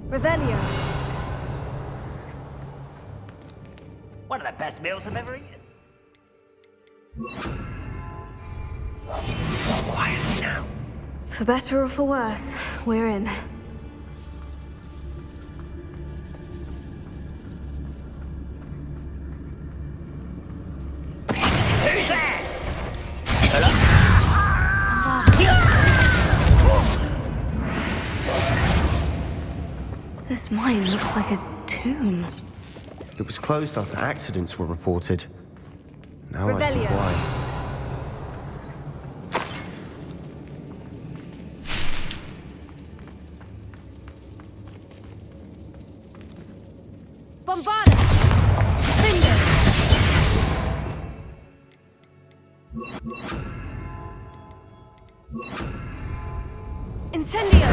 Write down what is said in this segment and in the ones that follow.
Revelio. One of the best meals I've ever eaten. Quietly now. For better or for worse, we're in. Who's there? This mine looks like a tomb. It was closed after accidents were reported. Now I see Revelio. why. Bombarda! Finger! Incendio!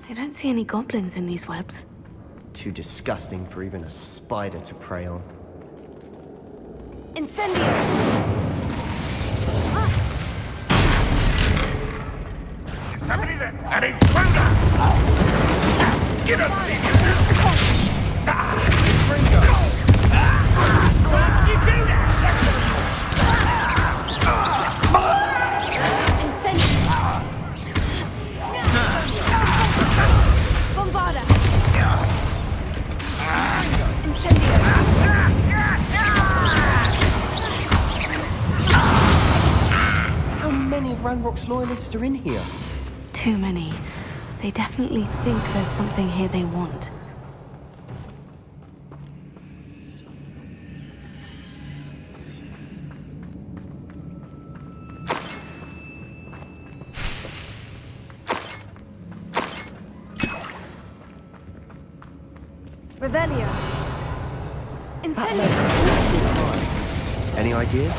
I don't see any goblins in these webs. Too disgusting for even a spider to prey on. Incendio! Is somebody there? An intruder! Get us, Why did you do that? Bombarda! Incendio! How many Ranrock's loyalists are in here? Too many. They definitely think there's something here they want. Revelio. Incendio. Any ideas?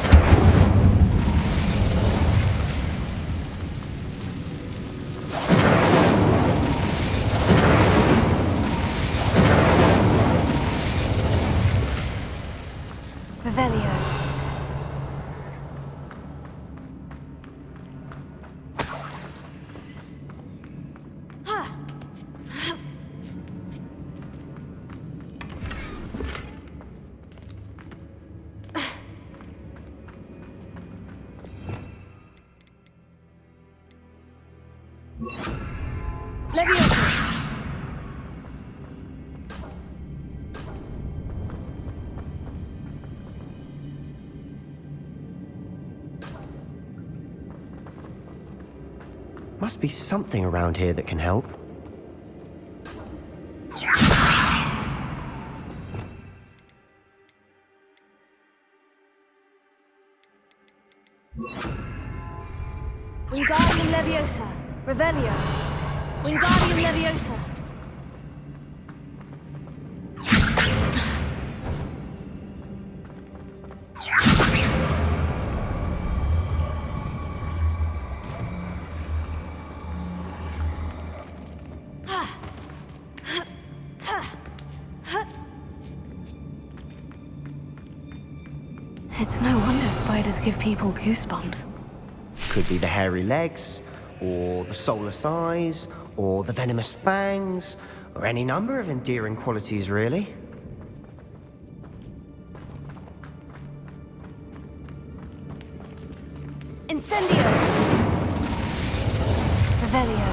Revelio. Leviosa. Must be something around here that can help. Wingardium Leviosa. Revelio. Wingardium Leviosa. It's no wonder spiders give people goosebumps. Could be the hairy legs, or the soulless eyes, or the venomous fangs, or any number of endearing qualities, really. Incendio! Revelio.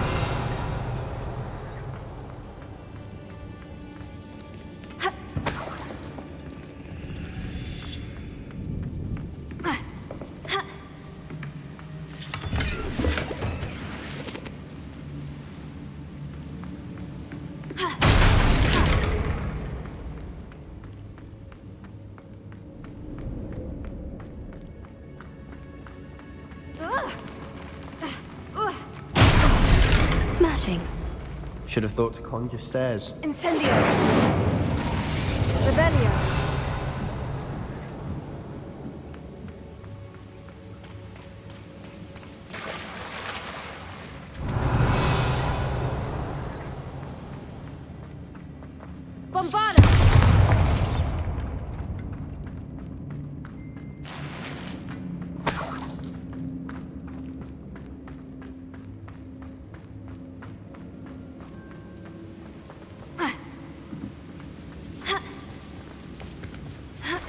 Smashing. Should have thought to conjure stairs. Incendio. Revelio.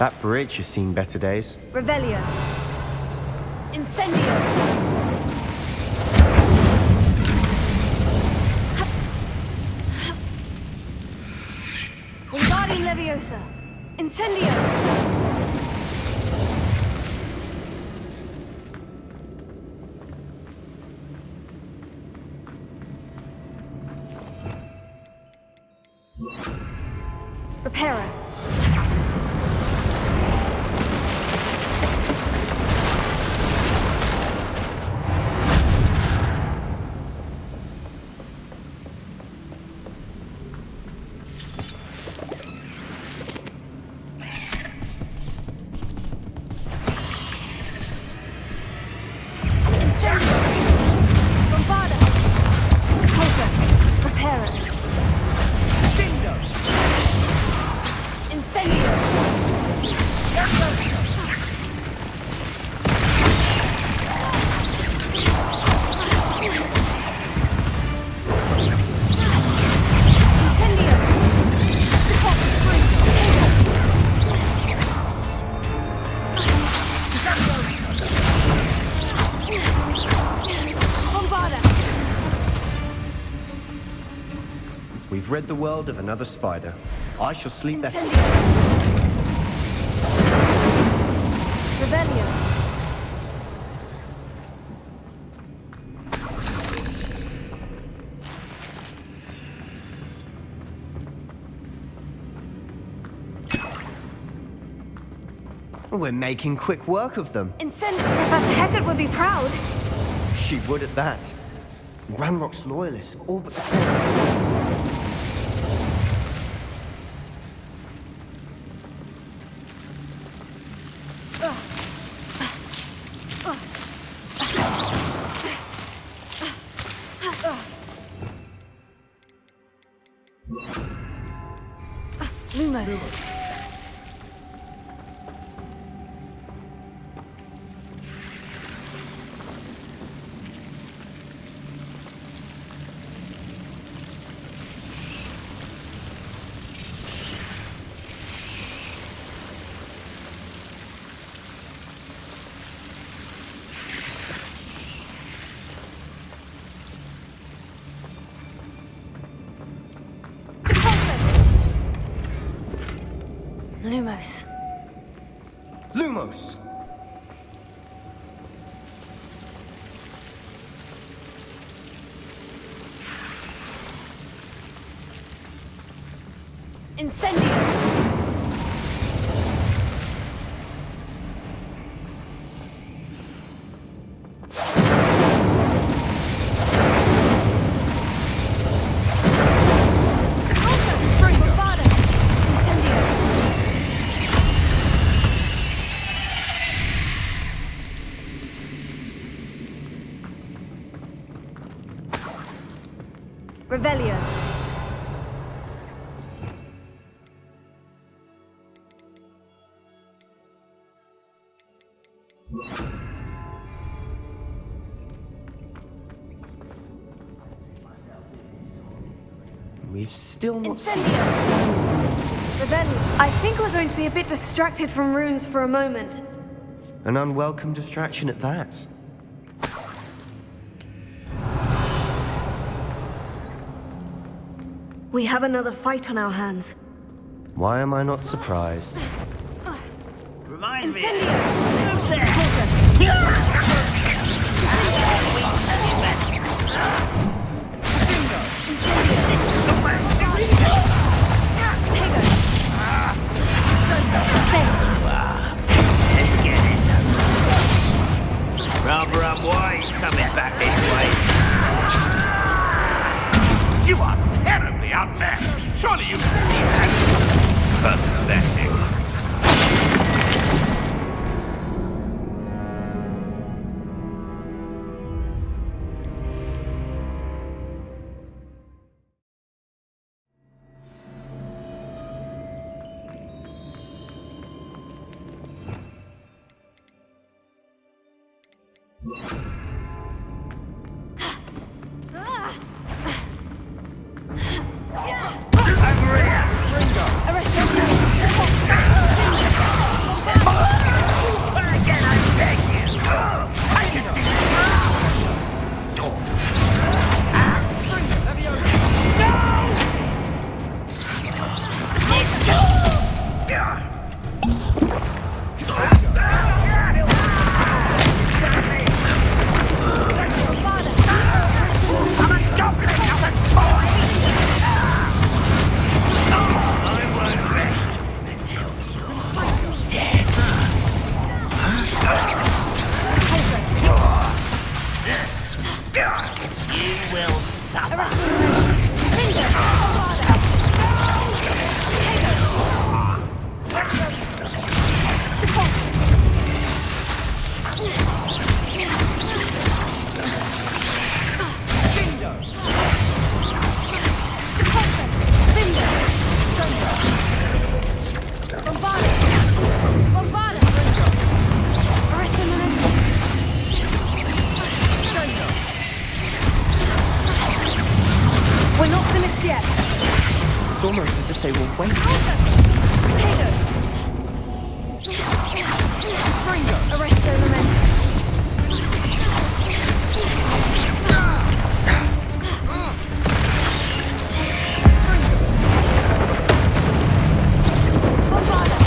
That bridge has seen better days. Revelio. Incendio. Wingardium Leviosa. Incendio. Reparo. We've rid the world of another spider. I shall sleep better. Revelio. We're making quick work of them. Incendio. Professor Hecat would be proud. She would at that. Ranrock's loyalists have all but... Lumos. Lumos. Lumos! Incendio. Revelio. We've still not Incendio. seen... Revelio. I think we're going to be a bit distracted from runes for a moment. An unwelcome distraction at that. We have another fight on our hands. Why am I not surprised? Reminds me. Incendio. Who's there? Let's get this over. Rather unwise coming back this way. You are terribly outmatched. Surely you can see that. Pathetic. Over here. Arrest him. You will suffer. We're not finished yet. It's almost as if they were waiting. Potato. Arresto momentum. Bombarda.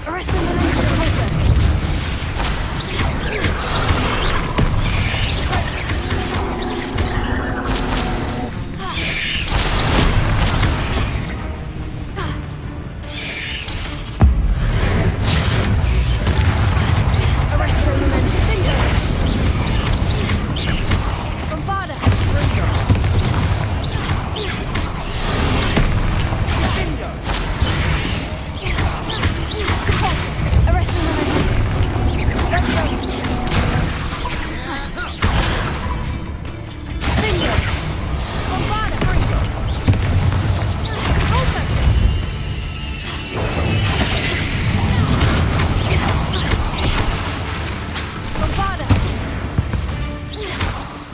Arresto momentum. Closer.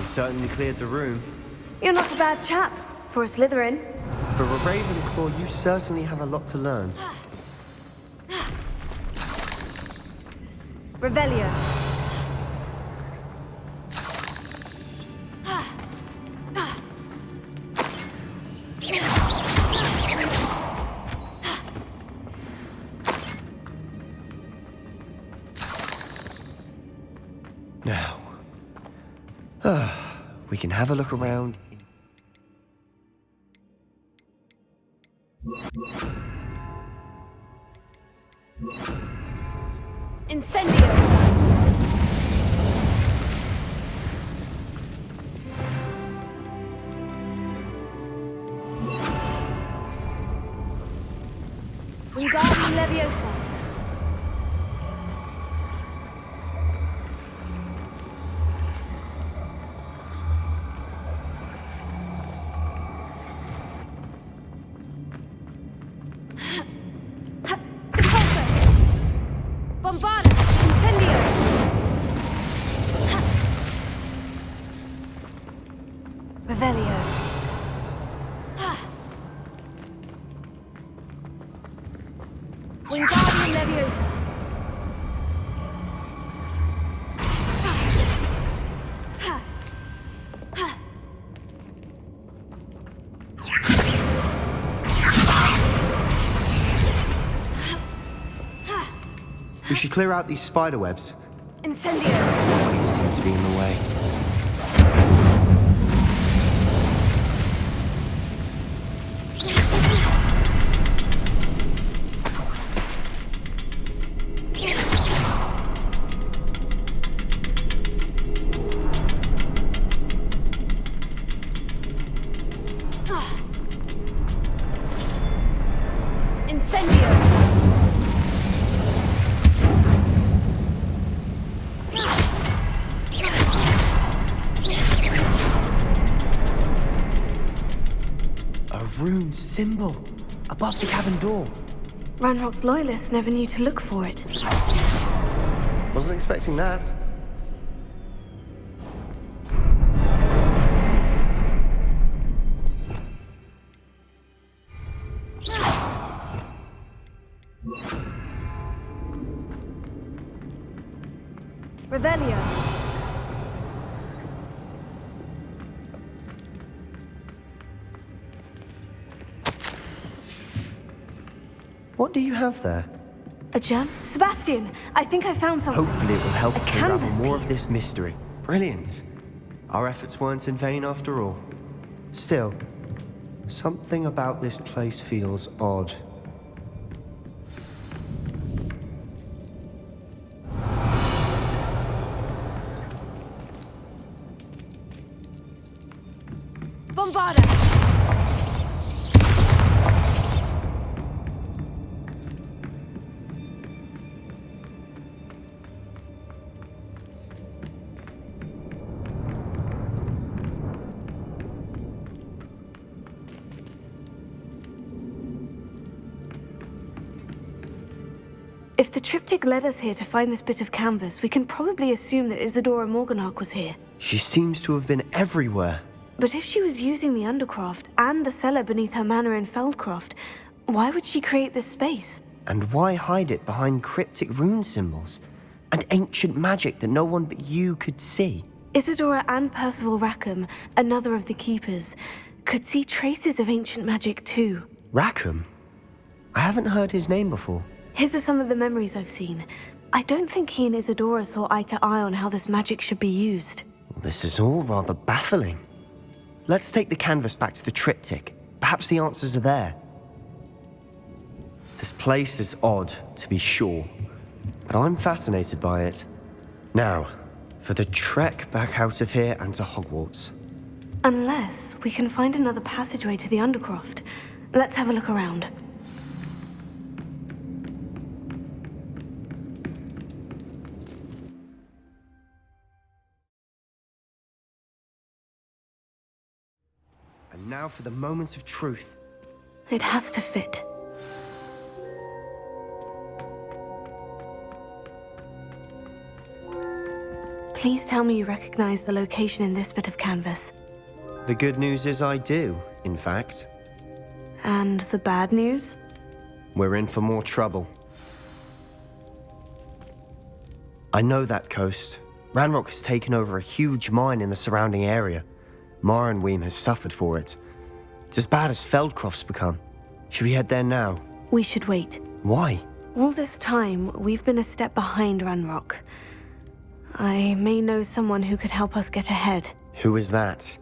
Certainly cleared the room. You're not a bad chap for a Slytherin. For a Ravenclaw, you certainly have a lot to learn. Revelio. Now, we can have a look around. Incendio. Wingardium Leviosa. Bombarda! Incendio! Revelio. Wingardium Leviosa. We should clear out these spider webs. Incendio. Always seem to be in the way. Incendio. A rune symbol above the cabin door. Ranrock's loyalists never knew to look for it. Wasn't expecting that. Revelio. What do you have there? A gem? Sebastian, I think I found something. Hopefully it will help A us unravel canvas more of piece. this mystery. Brilliant. Our efforts weren't in vain after all. Still, something about this place feels odd. Bombarda! If the triptych led us here to find this bit of canvas, we can probably assume that Isadora Morganach was here. She seems to have been everywhere. But if she was using the Undercroft and the cellar beneath her manor in Feldcroft, why would she create this space? And why hide it behind cryptic rune symbols and ancient magic that no one but you could see? Isadora and Percival Rackham, another of the Keepers, could see traces of ancient magic too. Rackham? I haven't heard his name before. His are some of the memories I've seen. I don't think he and Isadora saw eye to eye on how this magic should be used. This is all rather baffling. Let's take the canvas back to the triptych. Perhaps the answers are there. This place is odd, to be sure, but I'm fascinated by it. Now, for the trek back out of here and to Hogwarts. Unless we can find another passageway to the Undercroft. Let's have a look around. And now for the moment of truth. It has to fit. Please tell me you recognize the location in this bit of canvas. The good news is I do, in fact. And the bad news? We're in for more trouble. I know that coast. Ranrock has taken over a huge mine in the surrounding area. Mornweem has suffered for it. It's as bad as Feldcroft's become. Should we head there now? We should wait. Why? All this time, we've been a step behind Ranrock. I may know someone who could help us get ahead. Who is that?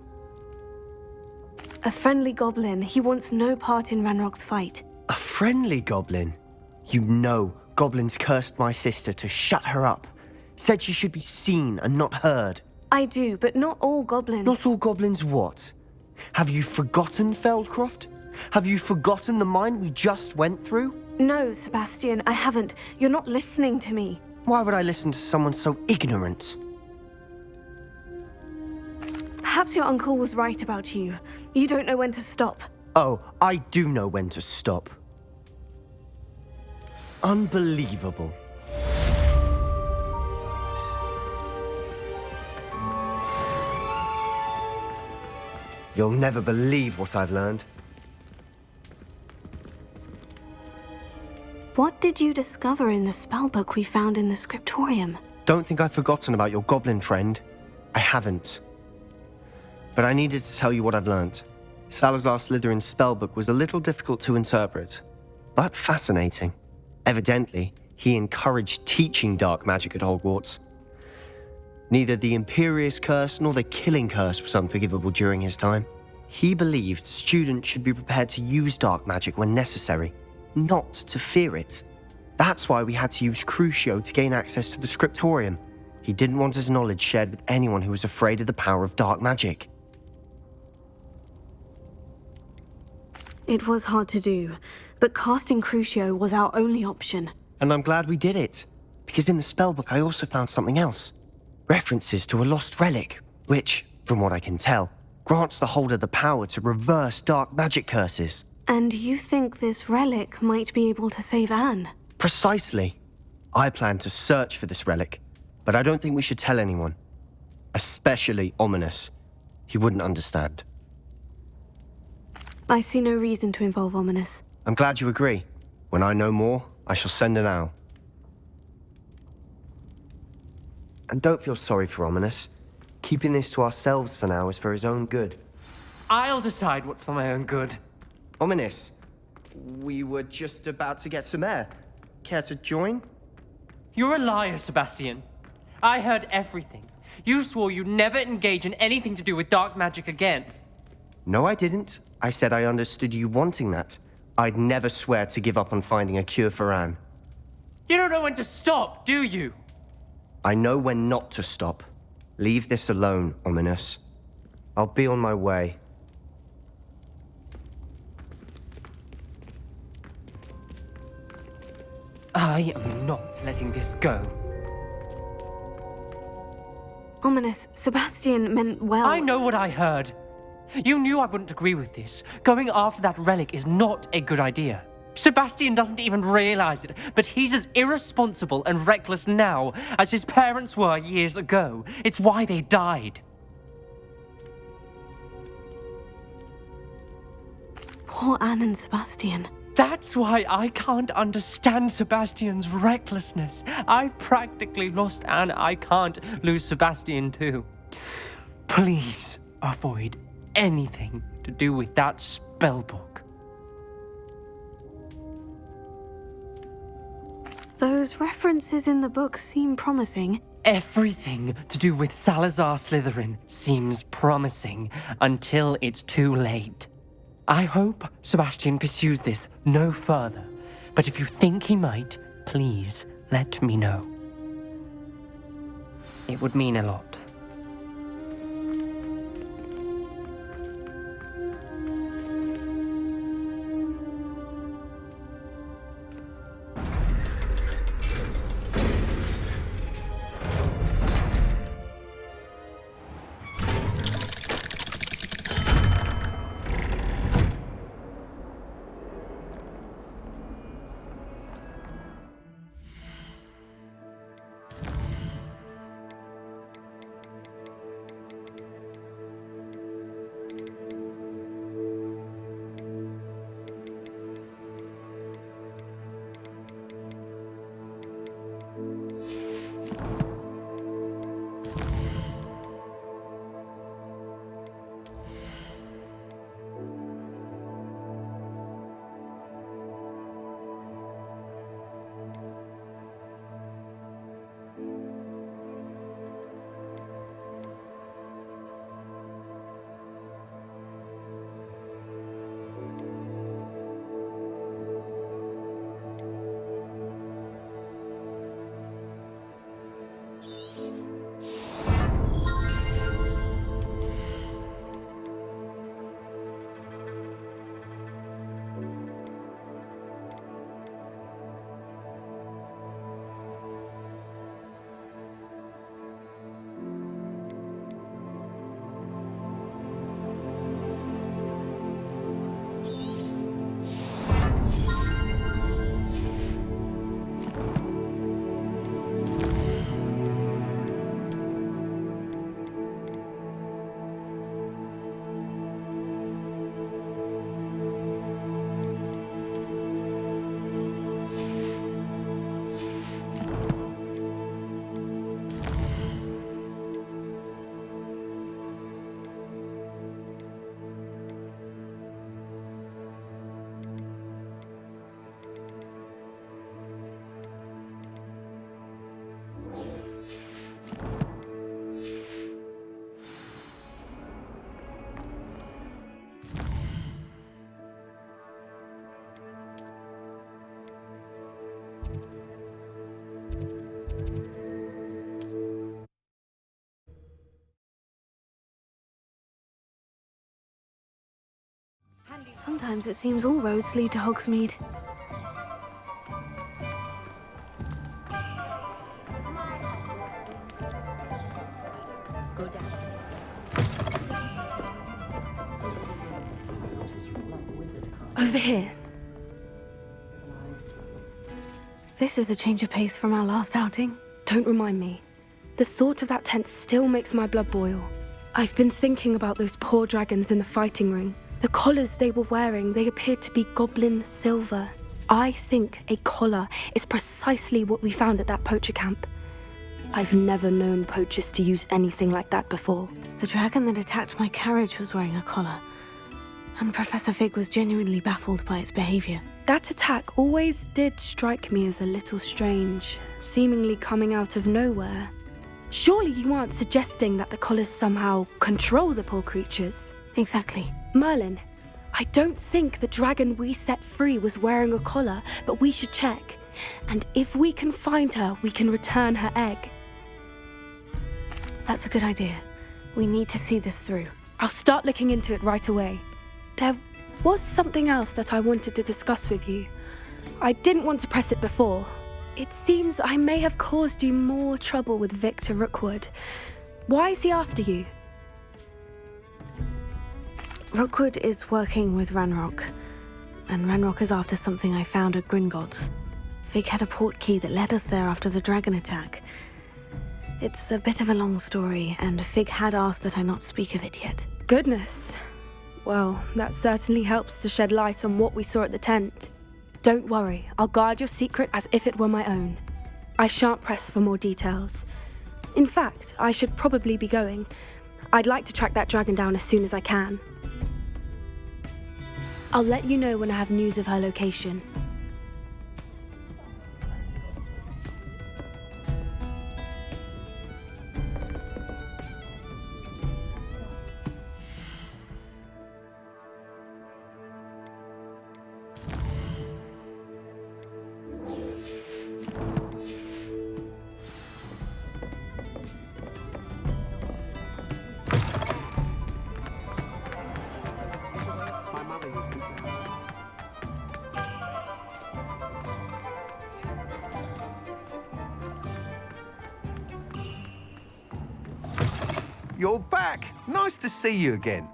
A friendly goblin. He wants no part in Ranrock's fight. A friendly goblin? You know goblins cursed my sister to shut her up. Said she should be seen and not heard. I do, but not all goblins. Not all goblins what? Have you forgotten Feldcroft? Have you forgotten the mine we just went through? No, Sebastian, I haven't. You're not listening to me. Why would I listen to someone so ignorant? Perhaps your uncle was right about you. You don't know when to stop. Oh, I do know when to stop. Unbelievable. You'll never believe what I've learned. What did you discover in the spellbook we found in the scriptorium? Don't think I've forgotten about your goblin friend. I haven't. But I needed to tell you what I've learned. Salazar Slytherin's spellbook was a little difficult to interpret, but fascinating. Evidently, he encouraged teaching dark magic at Hogwarts. Neither the Imperious Curse nor the Killing Curse was unforgivable during his time. He believed students should be prepared to use dark magic when necessary, not to fear it. That's why we had to use Crucio to gain access to the scriptorium. He didn't want his knowledge shared with anyone who was afraid of the power of dark magic. It was hard to do, but casting Crucio was our only option. And I'm glad we did it, because in the spellbook I also found something else. References to a lost relic, which, from what I can tell, grants the holder the power to reverse dark magic curses. And you think this relic might be able to save Anne? Precisely. I plan to search for this relic, but I don't think we should tell anyone. Especially Ominous. He wouldn't understand. I see no reason to involve Ominous. I'm glad you agree. When I know more, I shall send an owl. And don't feel sorry for Ominous. Keeping this to ourselves for now is for his own good. I'll decide what's for my own good. Ominous, we were just about to get some air. Care to join? You're a liar, Sebastian. I heard everything. You swore you'd never engage in anything to do with dark magic again. No, I didn't. I said I understood you wanting that. I'd never swear to give up on finding a cure for Anne. You don't know when to stop, do you? I know when not to stop. Leave this alone, Ominous. I'll be on my way. I am not letting this go. Ominous. Sebastian meant well. I know what I heard. You knew I wouldn't agree with this. Going after that relic is not a good idea. Sebastian doesn't even realize it, but he's as irresponsible and reckless now as his parents were years ago. It's why they died. Poor Anne and Sebastian. That's why I can't understand Sebastian's recklessness. I've practically lost Anne. I can't lose Sebastian too. Please avoid anything to do with that spellbook. Those references in the book seem promising. Everything to do with Salazar Slytherin seems promising until it's too late. I hope Sebastian pursues this no further, but if you think he might, please let me know. It would mean a lot. Sometimes it seems all roads lead to Hogsmeade. Over here. This is a change of pace from our last outing. Don't remind me. The thought of that tent still makes my blood boil. I've been thinking about those poor dragons in the fighting ring. The collars they were wearing, they appeared to be goblin silver. I think a collar is precisely what we found at that poacher camp. I've never known poachers to use anything like that before. The dragon that attacked my carriage was wearing a collar, and Professor Fig was genuinely baffled by its behavior. That attack always did strike me as a little strange, seemingly coming out of nowhere. Surely you aren't suggesting that the collars somehow control the poor creatures? Exactly. Merlin, I don't think the dragon we set free was wearing a collar, but we should check. And if we can find her, we can return her egg. That's a good idea. We need to see this through. I'll start looking into it right away. There was something else that I wanted to discuss with you. I didn't want to press it before, It seems I may have caused you more trouble with Victor Rookwood. Why is he after you? Rookwood is working with Ranrock, and Ranrock is after something I found at Gringotts. Fig had a portkey that led us there after the dragon attack. It's a bit of a long story, and Fig had asked that I not speak of it yet. Goodness. Well, that certainly helps to shed light on what we saw at the tent. Don't worry, I'll guard your secret as if it were my own. I shan't press for more details. In fact, I should probably be going. I'd like to track that dragon down as soon as I can. I'll let you know when I have news of her location. You're back! Nice to see you again.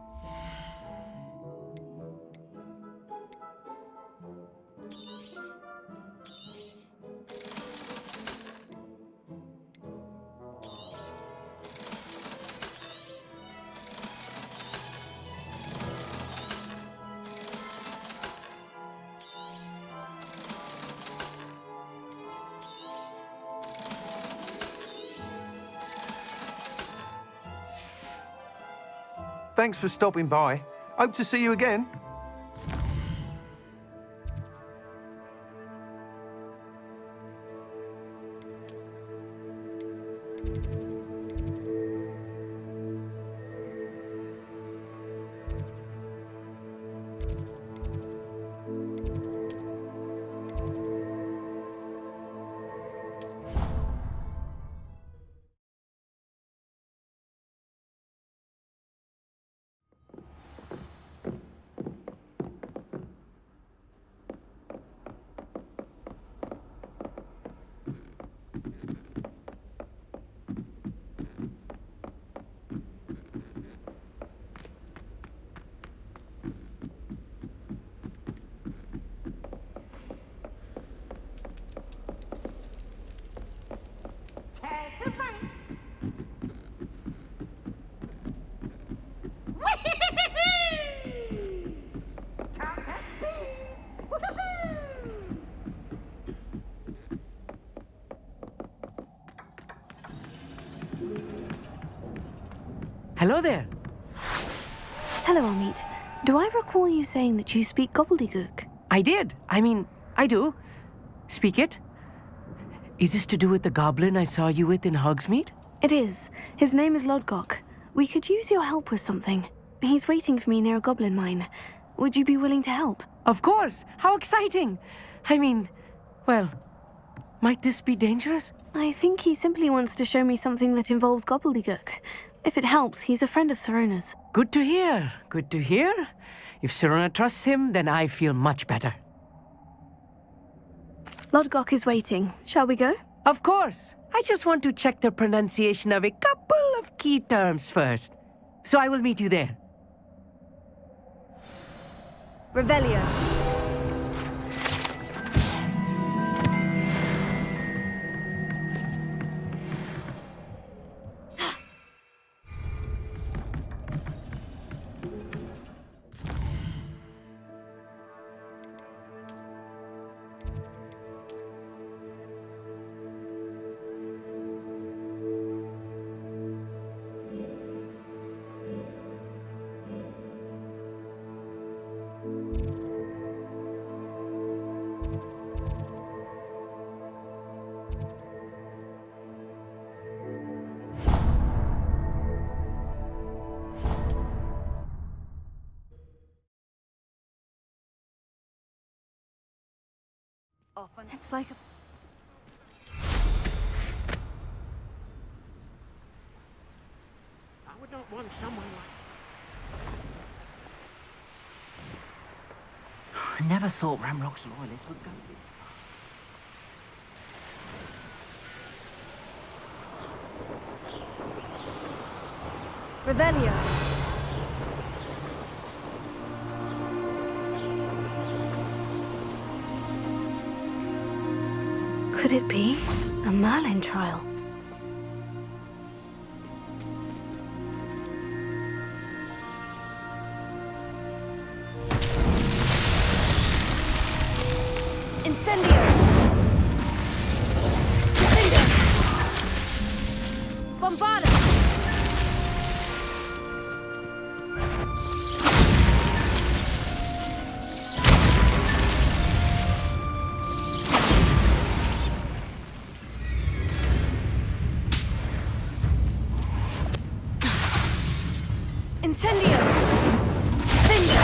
Thanks for stopping by. Hope to see you again. Hello there. Hello, Amit. Do I recall you saying that you speak gobbledygook? I did. I do. Speak it. Is this to do with the goblin I saw you with in Hogsmeade? It is. His name is Lodgok. We could use your help with something. He's waiting for me near a goblin mine. Would you be willing to help? Of course. How exciting. Well, might this be dangerous? I think he simply wants to show me something that involves gobbledygook. If it helps, he's a friend of Sirona's. Good to hear. Good to hear. If Sirona trusts him, then I feel much better. Lodgok is waiting. Shall we go? Of course. I just want to check the pronunciation of a couple of key terms first. So I will meet you there. Revelio. It's like a... I would not want someone like... I never thought Ramrock's loyalists would go this far. Revelio. Could it be a Merlin trial? Incendio! Incendio! Bombarda! Incendio! Incendio!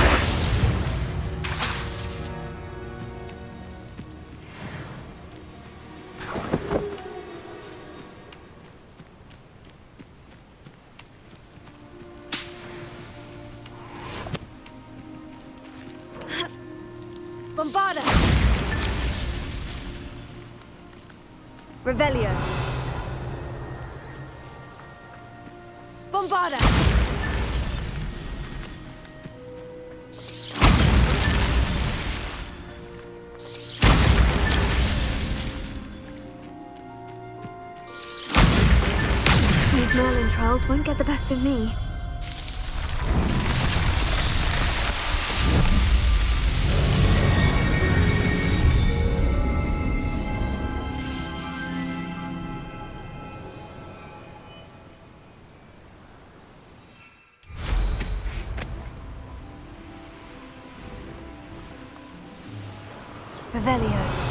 Bombarda! Revelio! Bombarda! These Merlin trials won't get the best of me. Revelio.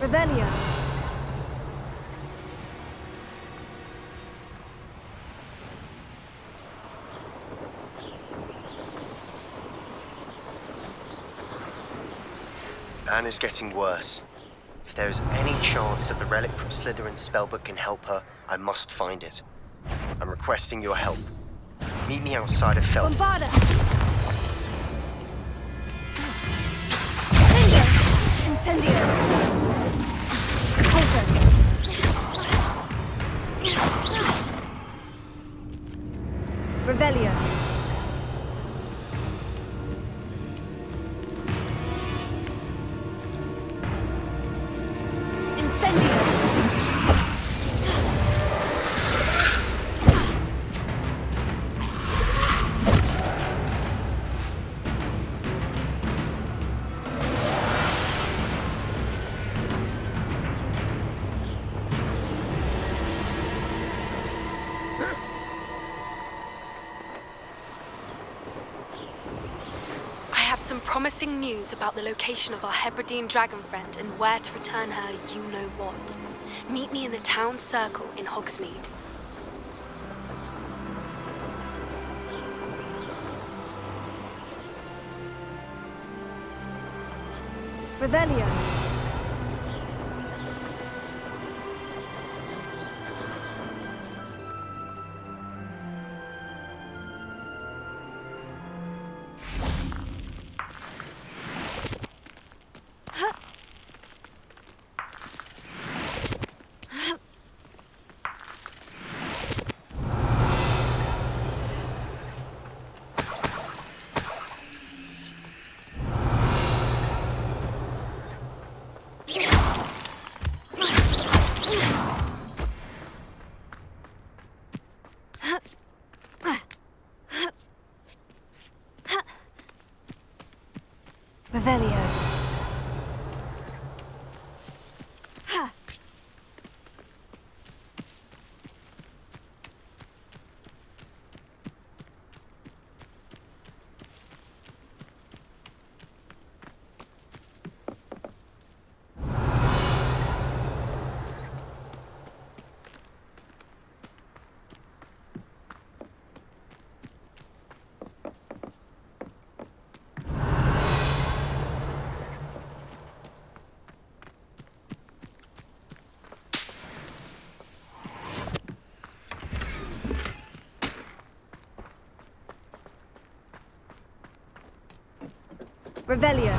Revelio. Anne is getting worse. If there is any chance that the relic from Slytherin's spellbook can help her, I must find it. I'm requesting your help. Meet me outside of Felton. Bombarda! Incendio! Incendio! Pulsar! Revelio! Incendio! Some promising news about the location of our Hebridean dragon friend and where to return her you-know-what. Meet me in the town circle in Hogsmeade. Revelio. Revelio.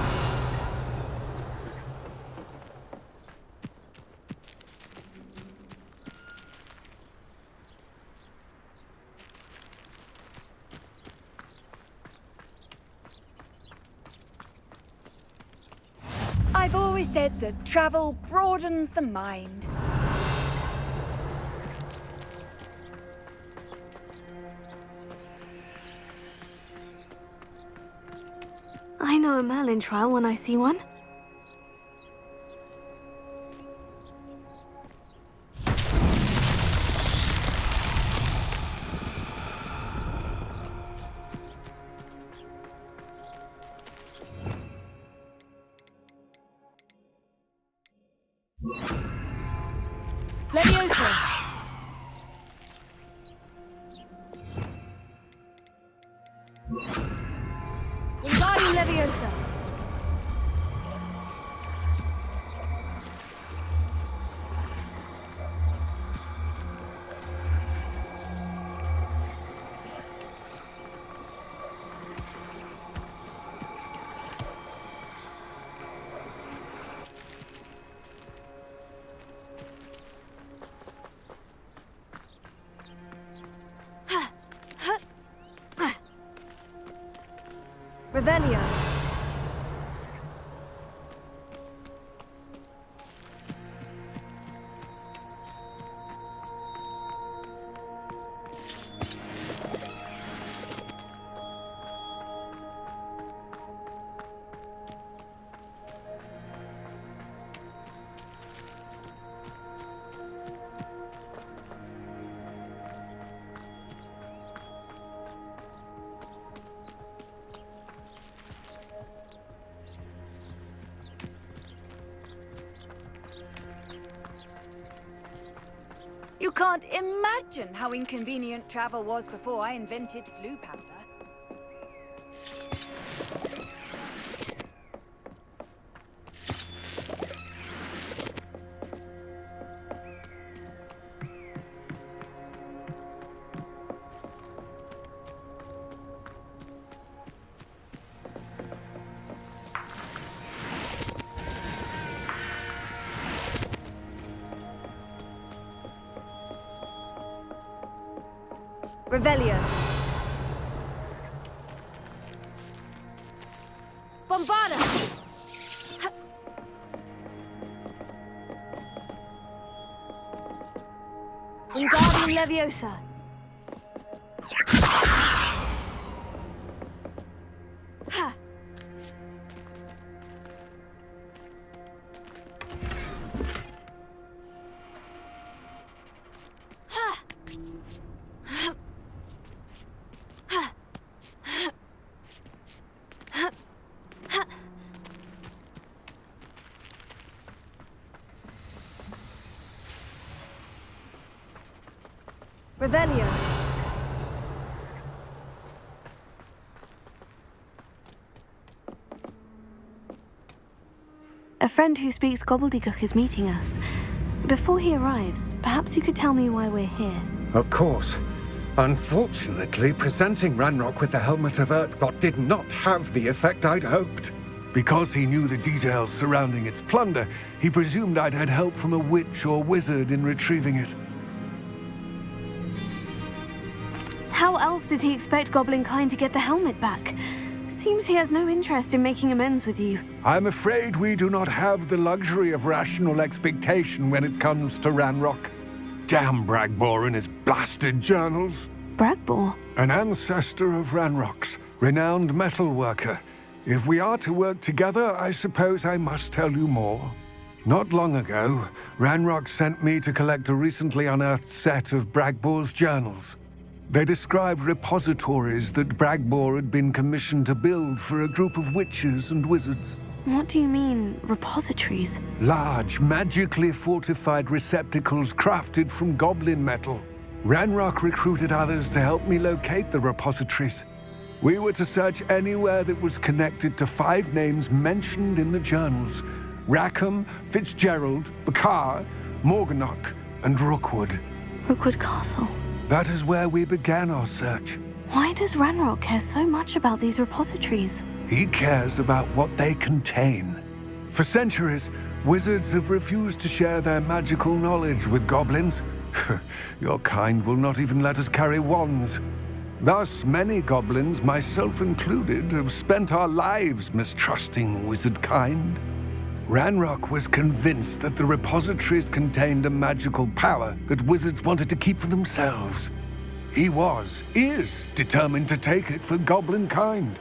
I've always said that travel broadens the mind. I know a Merlin trial when I see one. Leviosa! Wingardium Leviosa! Revelio. You can't imagine how inconvenient travel was before I invented flu powder. Revelio. Bombarda! Wingardium Leviosa. Ha! Revelio. A friend who speaks gobbledygook is meeting us. Before he arrives, perhaps you could tell me why we're here. Of course. Unfortunately, presenting Ranrock with the Helmet of Urtkot did not have the effect I'd hoped. Because he knew the details surrounding its plunder, he presumed I'd had help from a witch or wizard in retrieving it. How else did he expect Goblinkind to get the helmet back? Seems he has no interest in making amends with you. I'm afraid we do not have the luxury of rational expectation when it comes to Ranrock. Damn Bragbor and his blasted journals. Bragbor? An ancestor of Ranrock's, renowned metal worker. If we are to work together, I suppose I must tell you more. Not long ago, Ranrock sent me to collect a recently unearthed set of Bragbor's journals. They described repositories that Bragbor had been commissioned to build for a group of witches and wizards. What do you mean, repositories? Large, magically fortified receptacles crafted from goblin metal. Ranrock recruited others to help me locate the repositories. We were to search anywhere that was connected to 5 names mentioned in the journals: Rackham, Fitzgerald, Bakar, Morganach, and Rookwood. Rookwood Castle. That is where we began our search. Why does Ranrock care so much about these repositories? He cares about what they contain. For centuries, wizards have refused to share their magical knowledge with goblins. Your kind will not even let us carry wands. Thus, many goblins, myself included, have spent our lives mistrusting wizard kind. Ranrock was convinced that the repositories contained a magical power that wizards wanted to keep for themselves. He is determined to take it for goblin kind.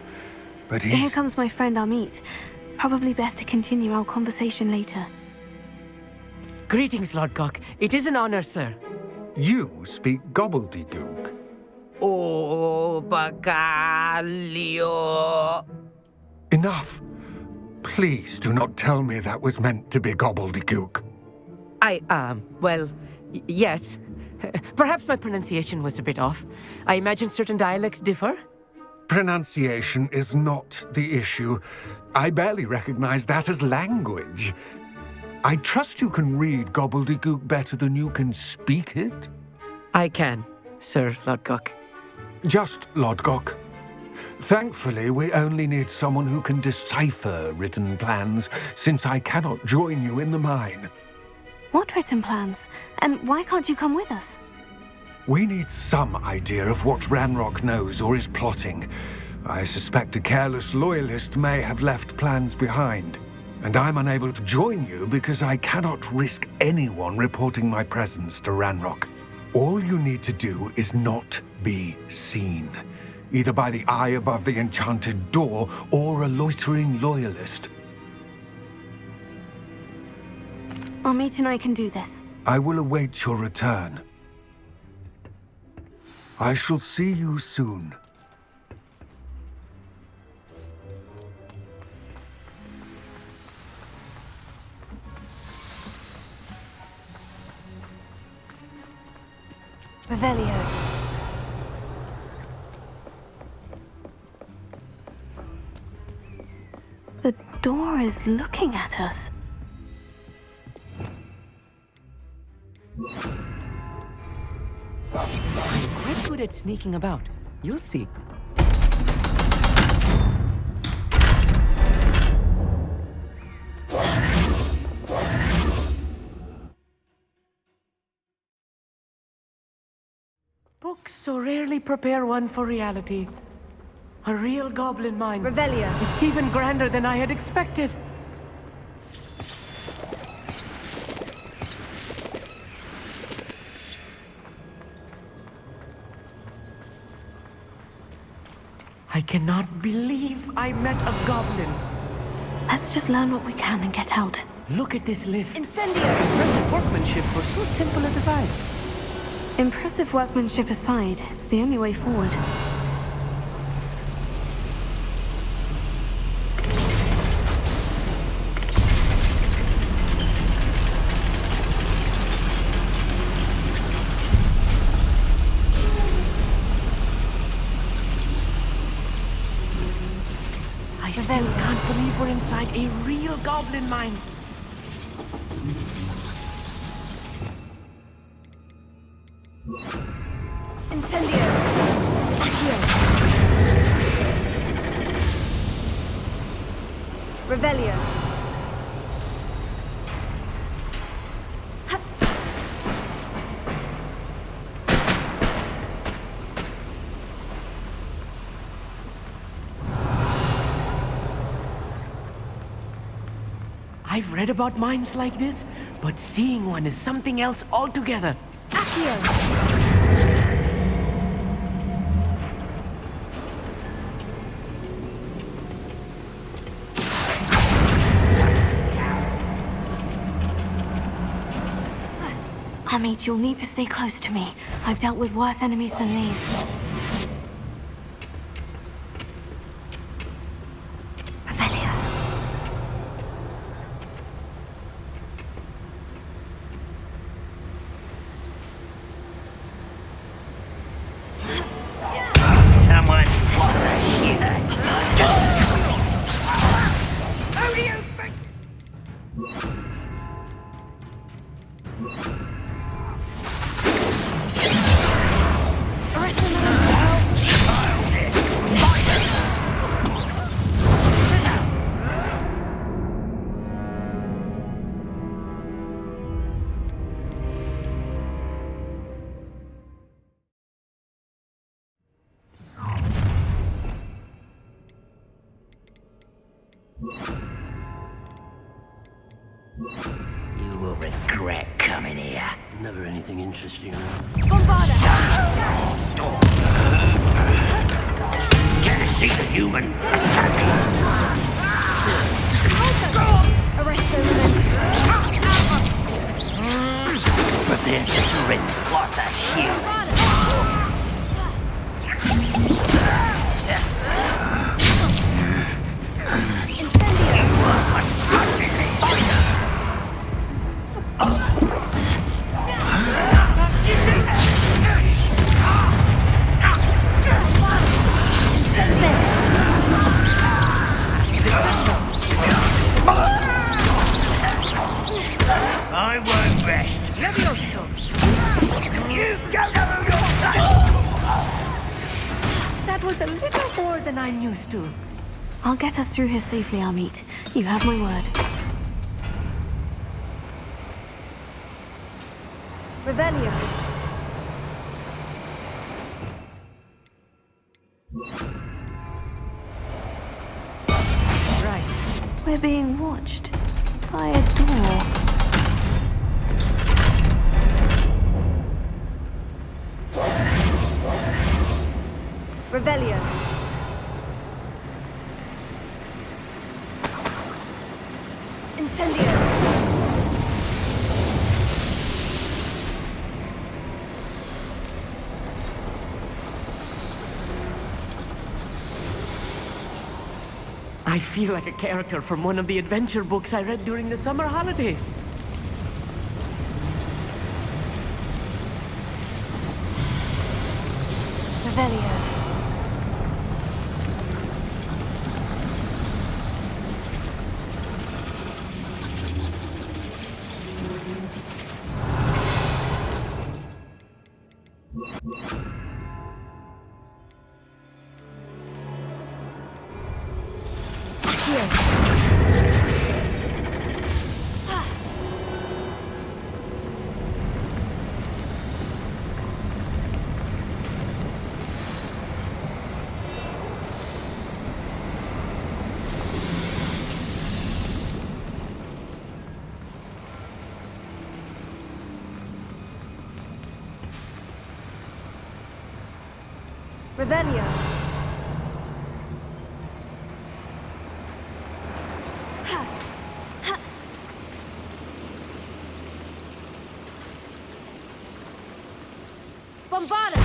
But Here comes my friend Amit. Probably best to continue our conversation later. Greetings, Lodgok. It is an honor, sir. You speak gobbledygook. Oh, Bacalio. Enough. Please do not tell me that was meant to be gobbledygook. Yes. Perhaps my pronunciation was a bit off. I imagine certain dialects differ. Pronunciation is not the issue. I barely recognize that as language. I trust you can read gobbledygook better than you can speak it? I can, Sir Lodgok. Just Lodgok. Thankfully, we only need someone who can decipher written plans, since I cannot join you in the mine. What written plans? And why can't you come with us? We need some idea of what Ranrock knows or is plotting. I suspect a careless loyalist may have left plans behind. And I'm unable to join you because I cannot risk anyone reporting my presence to Ranrock. All you need to do is not be seen, either by the eye above the enchanted door or a loitering loyalist. Amit and I can do this. I will await your return. I shall see you soon. Revelio. The door is looking at us. I'm quite good at sneaking about. You'll see. Books so rarely prepare one for reality. A real goblin mine. Revelio. It's even grander than I had expected. I cannot believe I met a goblin. Let's just learn what we can and get out. Look at this lift. Incendio. Impressive workmanship for so simple a device. Impressive workmanship aside, it's the only way forward. I still can't believe we're inside a real goblin mine. Incendio. Accio. Revelio. I've read about mines like this, but seeing one is something else altogether. Accio. Amit, you'll need to stay close to me. I've dealt with worse enemies than these. Revelio. Someone wants a shit. How do you think? Resonance. Never anything interesting. Bombarda! Can't see the human. Arresto momentum. Prepare to surrender. What's a shield? I won't rest. Levioso! You don't know who you're saying! That was a little more than I'm used to. I'll get us through here safely, Amit. You have my word. Revelio. Right. We're being watched by a door. Revelio. Incendio. I feel like a character from one of the adventure books I read during the summer holidays. Revelio. Revelio. Bombarda!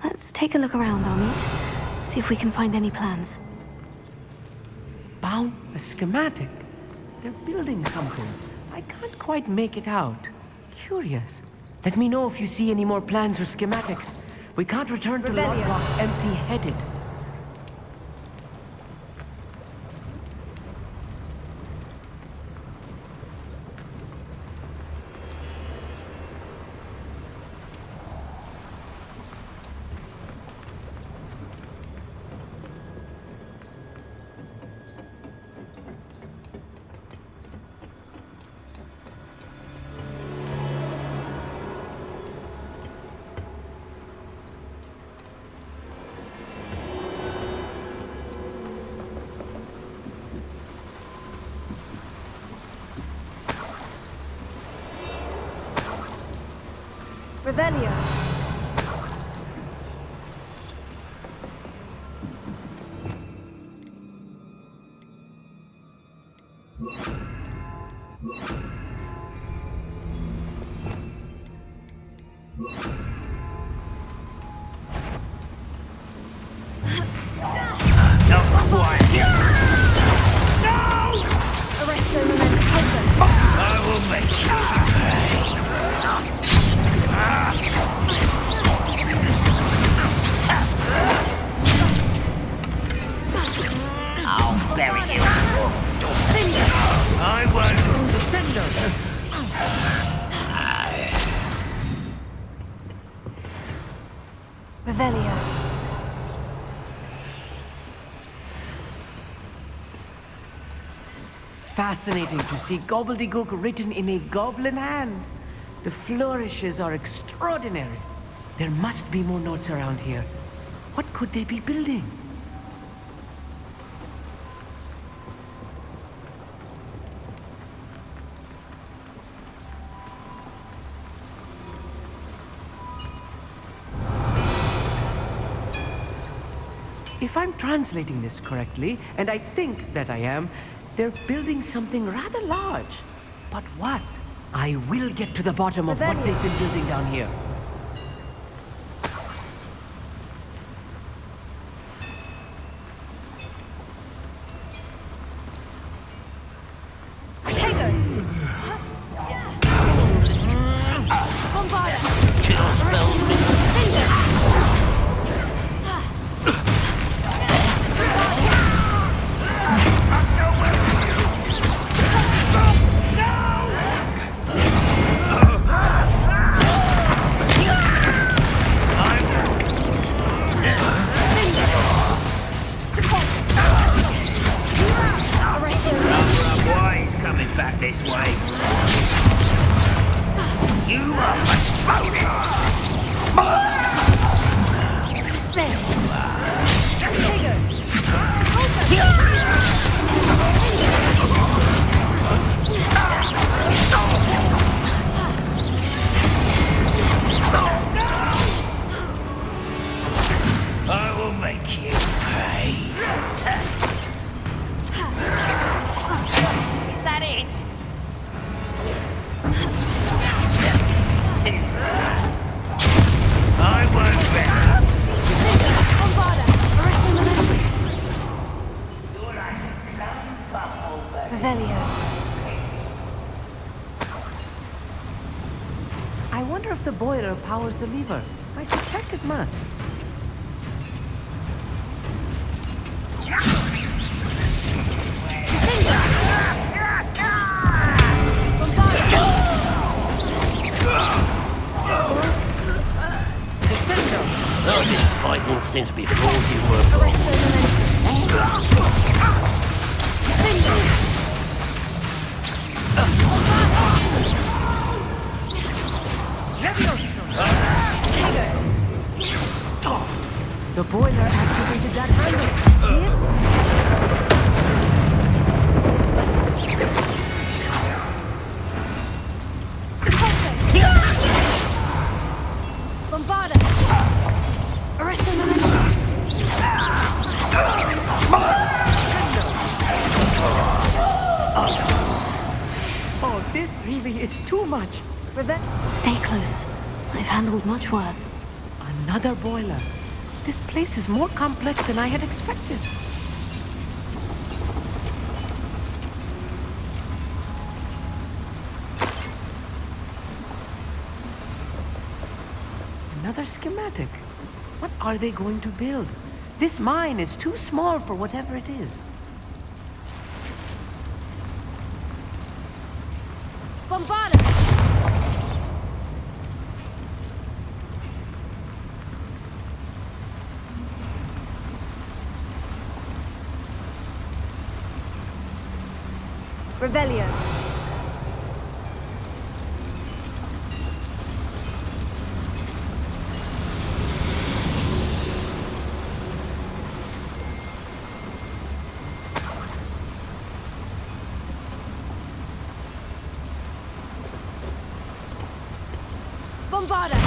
Let's take a look around, Amit. See if we can find any plans. Bound a schematic. They're building something. I can't quite make it out. Curious. Let me know if you see any more plans or schematics. We can't return to Revelio. Lodgok empty-headed. Revelio. Not quite. Arresto momentum. I will make you pay. I'll bury you. I won't. Revelio. fascinating to see gobbledygook written in a goblin hand. The flourishes are extraordinary. There must be more notes around here. What could they be building? If I'm translating this correctly, and I think that I am, they're building something rather large. But what? I will get to the bottom of what they've been building down here. I wonder if the boiler powers the lever. I suspect it must. I've been fighting since before you were born. The boiler activated that handle. See it? Bombarda! Arresto Memento! Oh, this really is too much. Stay close. I've handled much worse. Another boiler. This place is more complex than I had expected. Another schematic. What are they going to build? This mine is too small for whatever it is. Bombarda! Revelio. Bombarda!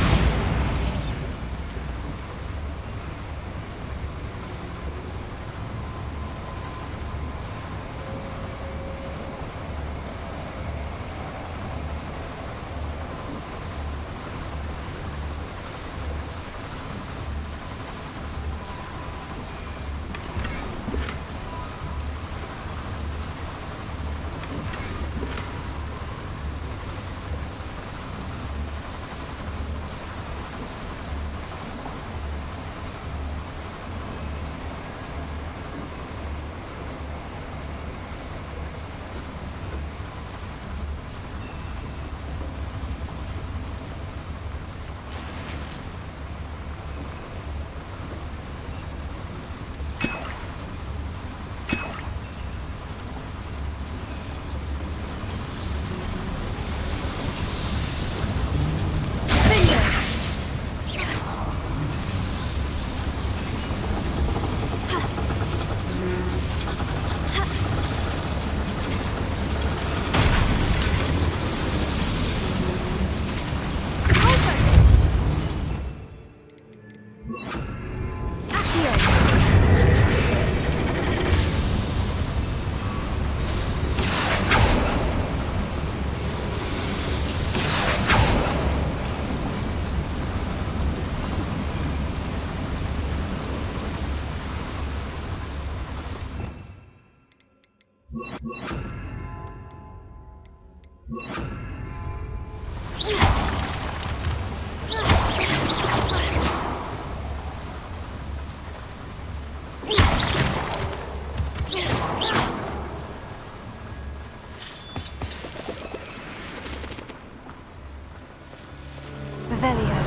Revelio.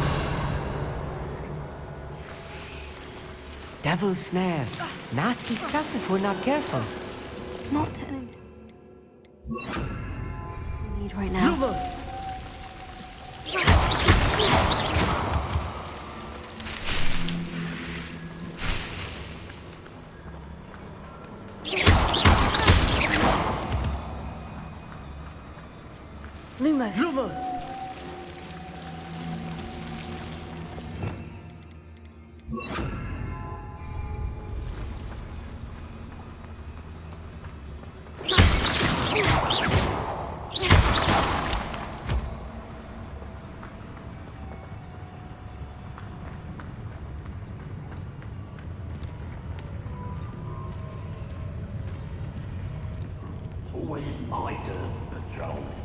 Devil's snare. Nasty stuff if we're not careful. Not an... we need right now. Lumos! Lumos. Lumos! Always my turn for patrol.